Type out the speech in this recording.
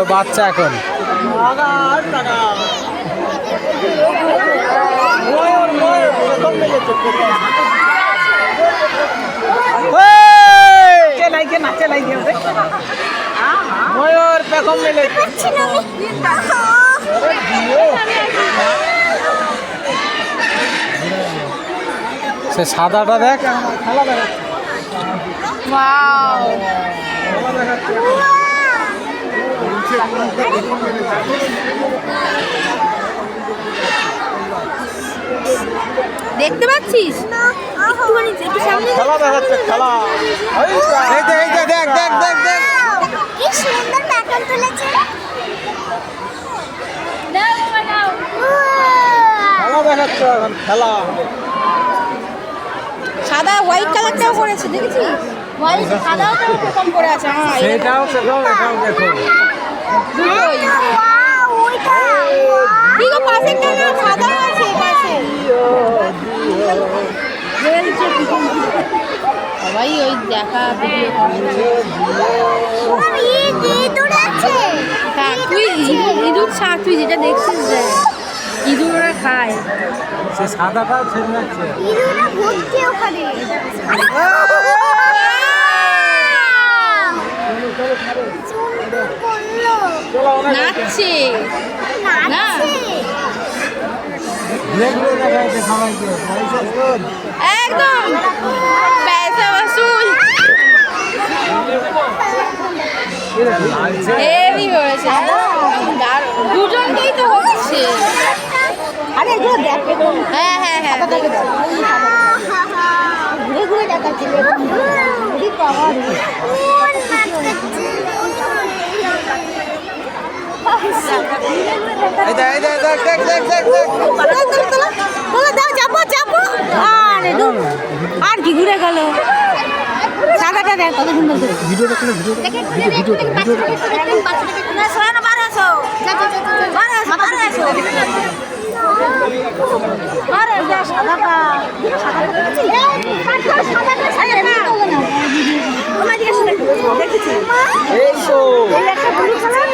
বাচ্চা এখন ময়ূর পেখম মেলে সে সাদাটা দেখ খেলা দেখ দেখতে পাচ্ছিস একটু সামনে খেলা দেখাচ্ছে খেলা দেখ দেখ দেখ দেখ দেখ কি সুন্দর প্যাটার্ন তুলেছে খেলা দেখাচ্ছে এখন খেলা সাদা হোয়াইট কালারটাও করেছে দেখেছিস হোয়াইট সাদাও তো কম করে আছে হ্যাঁ সেটাও সেটাও এটাও দেখো দুটোই কি গো পাশেরটা না সাদা আছে পাশে সবাই ওই দেখা ভিডিও তুই ইঁদুর শাক তুই যেটা দেখছিস যে ইঁদুর ওরা খায় সে সাদাটাও ছেড়ে যাচ্ছে নাচছে না একদম পয়সা বসুল হেভি হয়েছে দুজনকেই তো হচ্ছে আরে এগুলো দেখে হ্যাঁ হ্যাঁ হ্যাঁ ঘুরে ঘুরে দেখাচ্ছিল আর কি ঘুরে গেল সাদাটা দেখ কত সুন্দর ভিডিও দেখলে ভিডিও সাদাটা